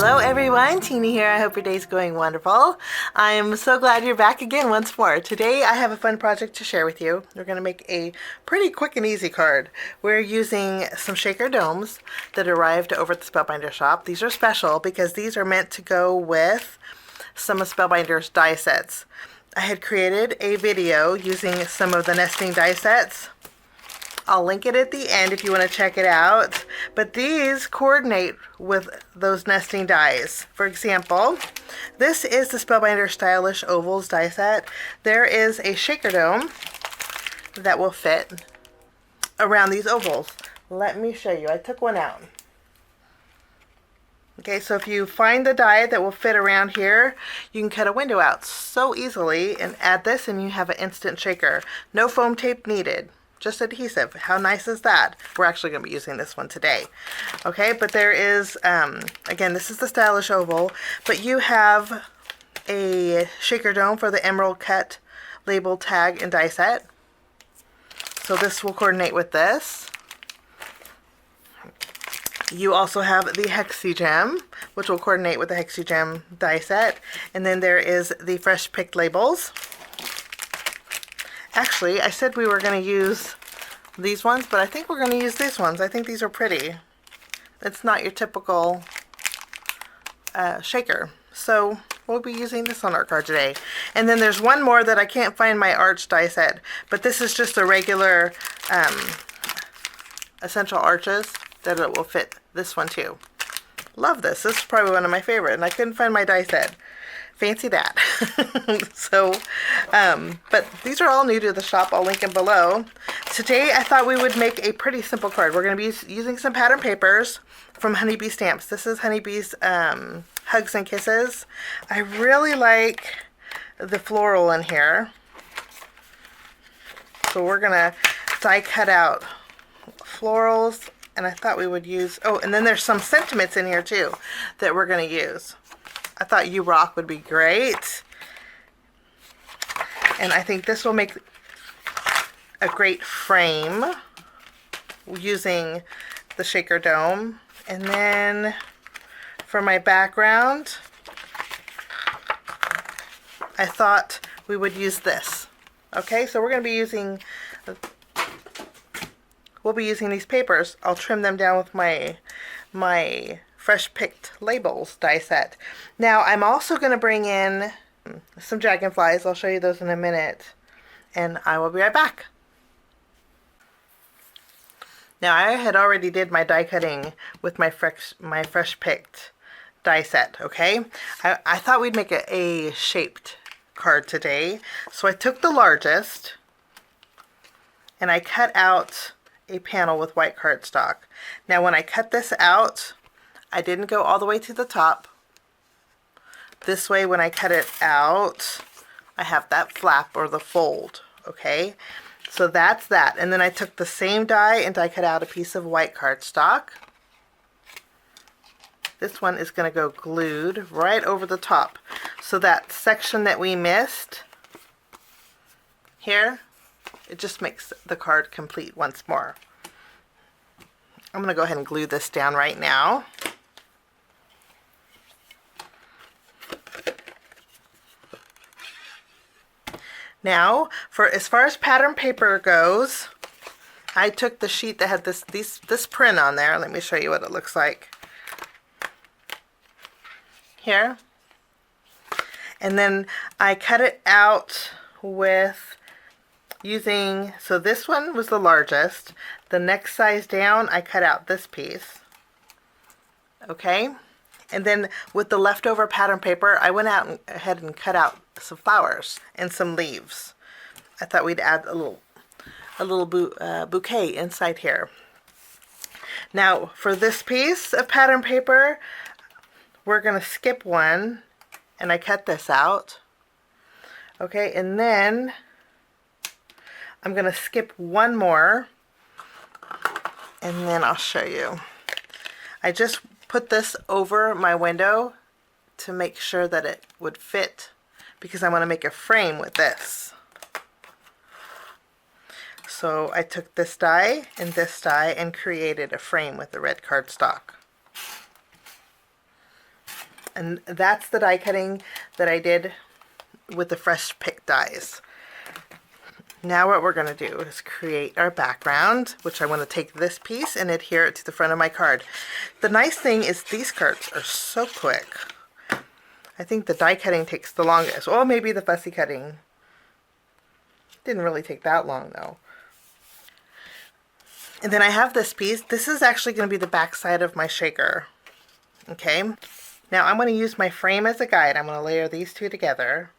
Hello everyone, Teeny here. I hope your day's going wonderful. I'm so glad you're back again once more. Today I have a fun project to share with you. We're going to make a pretty quick and easy card. We're using some shaker domes that arrived over at the Spellbinders Shop. These are special because these are meant to go with some of Spellbinders die sets. I had created a video using some of the nesting die sets. I'll link it at the end if you want to check it out. But these coordinate with those nesting dies. For example, this is the Spellbinders Stylish Ovals die set. There is a shaker dome that will fit around these ovals. Let me show you. I took one out. Okay, so if you find the die that will fit around here, you can cut a window out so easily and add this and you have an instant shaker. No foam tape needed. Just adhesive. How nice is that? We're actually going to be using this one today. Okay, but there is, again, this is the Stylish Oval, but you have a shaker dome for the emerald cut label tag and die set. So this will coordinate with this. You also have the Hexigem, which will coordinate with the Hexigem die set. And then there is the fresh picked labels. Actually, I said we were going to use these ones, but I think we're going to use these ones. I think these are pretty. It's not your typical shaker. So we'll be using this on our card today. And then there's one more that I can't find my arch die set, but this is just a regular essential arches that it will fit this one too. Love this. This is probably one of my favorite, and I couldn't find my die set. Fancy that. So, but these are all new to the shop. I'll link them below. Today I thought we would make a pretty simple card. We're going to be using some pattern papers from Honeybee Stamps. This is Honeybee's Hugs and Kisses. I really like the floral in here. So we're going to die cut out florals, and I thought we would use, oh, and then there's some sentiments in here too that we're going to use. I thought You Rock would be great. And I think this will make a great frame using the shaker dome. And then for my background, I thought we would use this. Okay, so we're going to be using, we'll be using these papers. I'll trim them down with my fresh picked labels die set. Now I'm also going to bring in some dragonflies. I'll show you those in a minute, and I will be right back. Now I had already did my die cutting with my fresh picked die set. Okay, I thought we'd make a shaped card today, so I took the largest and I cut out a panel with white cardstock. Now when I cut this out, I didn't go all the way to the top. This way, when I cut it out, I have that flap or the fold, okay? So that's that. And then I took the same die and I cut out a piece of white cardstock. This one is going to go glued right over the top. So that section that we missed here, it just makes the card complete once more. I'm going to go ahead and glue this down right now. Now, for as far as pattern paper goes, I took the sheet that had this print on there. Let me show you what it looks like. Here. And then I cut it out with using, so this one was the largest. The next size down, I cut out this piece. Okay. And then with the leftover pattern paper, I went out and ahead and cut out some flowers and some leaves. I thought we'd add a little bouquet inside here. Now for this piece of pattern paper, we're going to skip one, and I cut this out. Okay, and then I'm going to skip one more, and then I'll show you. I just put this over my window to make sure that it would fit, because I want to make a frame with this. So I took this die and created a frame with the red cardstock. And that's the die cutting that I did with the fresh picked dies. Now what we're going to do is create our background, which I want to take this piece and adhere it to the front of my card. The nice thing is these cards are so quick. I think the die cutting takes the longest. Or maybe the fussy cutting. Didn't really take that long though. And then I have this piece. This is actually going to be the back side of my shaker. Okay. Now I'm going to use my frame as a guide. I'm going to layer these two together.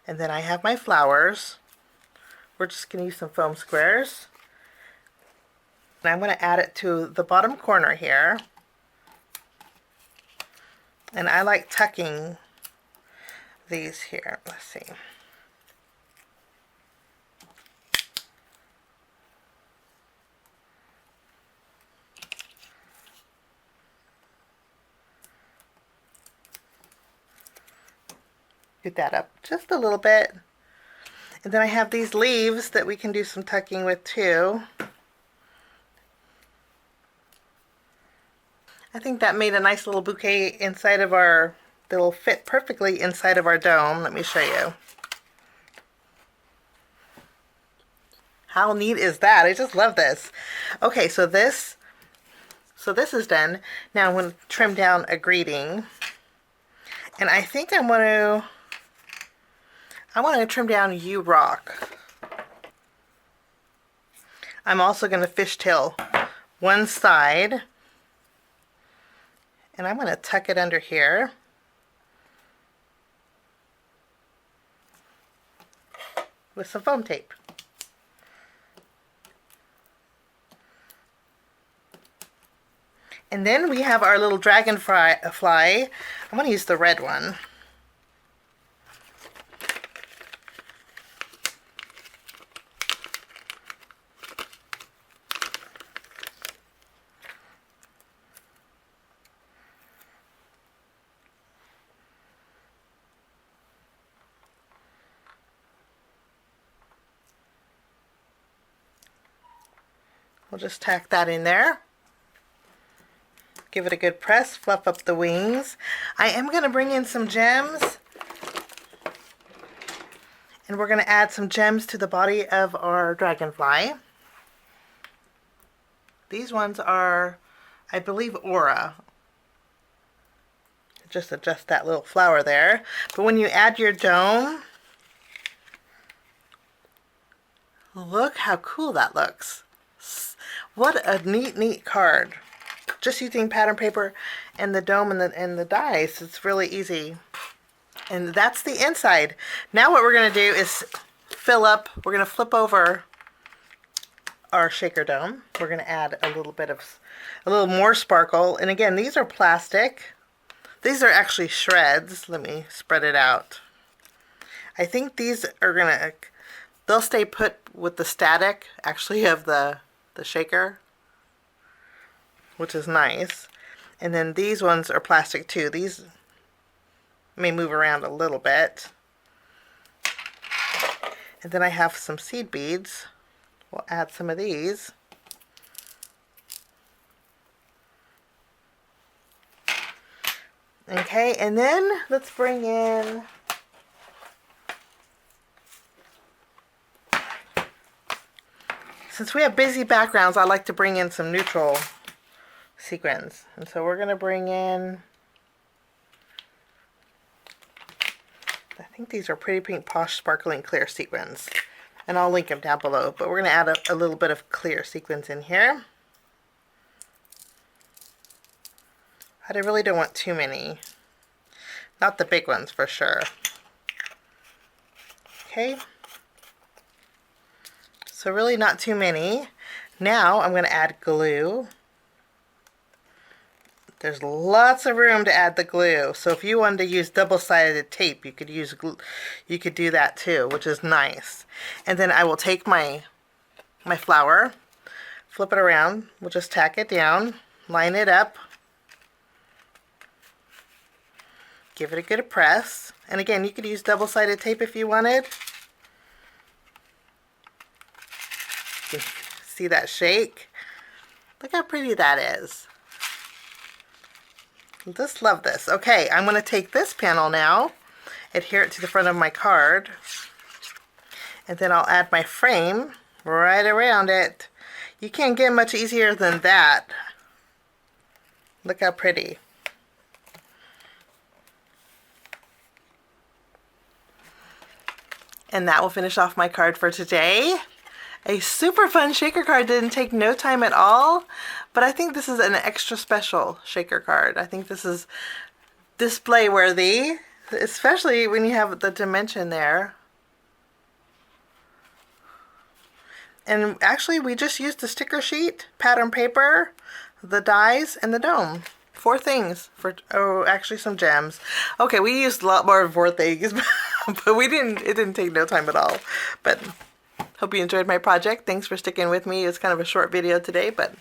And then I have my flowers. We're just going to use some foam squares. And I'm going to add it to the bottom corner here. And I like tucking these here. Let's see. Get that up just a little bit. And then I have these leaves that we can do some tucking with too. I think that made a nice little bouquet inside of our, that'll fit perfectly inside of our dome. Let me show you. How neat is that? I just love this. Okay, so this is done. Now I'm going to trim down a greeting. And I think I want to trim down You Rock. I'm also going to fishtail one side. And I'm going to tuck it under here. With some foam tape. And then we have our little dragonfly. I'm going to use the red one. We'll just tack that in there. Give it a good press, fluff up the wings. I am going to bring in some gems. And we're going to add some gems to the body of our dragonfly. These ones are, I believe, Aura. Just adjust that little flower there. But when you add your dome, look how cool that looks. What a neat card. Just using pattern paper and the dome and the dies, it's really easy. And that's the inside. Now what we're going to do is fill up, we're going to flip over our shaker dome. We're going to add a little more sparkle. And again, these are plastic. These are actually shreds. Let me spread it out. I think these are going to, they'll stay put with the static actually of the shaker, which is nice. And then these ones are plastic too. These may move around a little bit. And then I have some seed beads. We'll add some of these. Okay, and then let's bring in since we have busy backgrounds, I like to bring in some neutral sequins. And so we're going to bring in, I think these are Pretty Pink Posh Sparkling Clear Sequins. And I'll link them down below. But we're going to add a little bit of clear sequins in here. But I really don't want too many. Not the big ones for sure. Okay. So really not too many. Now I'm going to add glue. There's lots of room to add the glue. So if you wanted to use double-sided tape, you could use glue. You could do that too, which is nice. And then I will take my flower, flip it around. We'll just tack it down, line it up, give it a good press. And again, you could use double-sided tape if you wanted. You can see that shake? Look how pretty that is. Just love this. Okay, I'm going to take this panel now, adhere it to the front of my card, and then I'll add my frame right around it. You can't get much easier than that. Look how pretty. And that will finish off my card for today. A super fun shaker card. Didn't take no time at all, but I think this is an extra special shaker card. I think this is display worthy, especially when you have the dimension there. And actually we just used the sticker sheet, pattern paper, the dies, and the dome. 4 things for, oh, actually some gems. Okay, we used a lot more than 4 things, but it didn't take no time at all. But hope you enjoyed my project. Thanks for sticking with me. It's kind of a short video today, but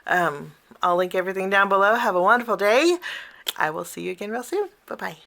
I'll link everything down below. Have a wonderful day. I will see you again real soon. Bye-bye.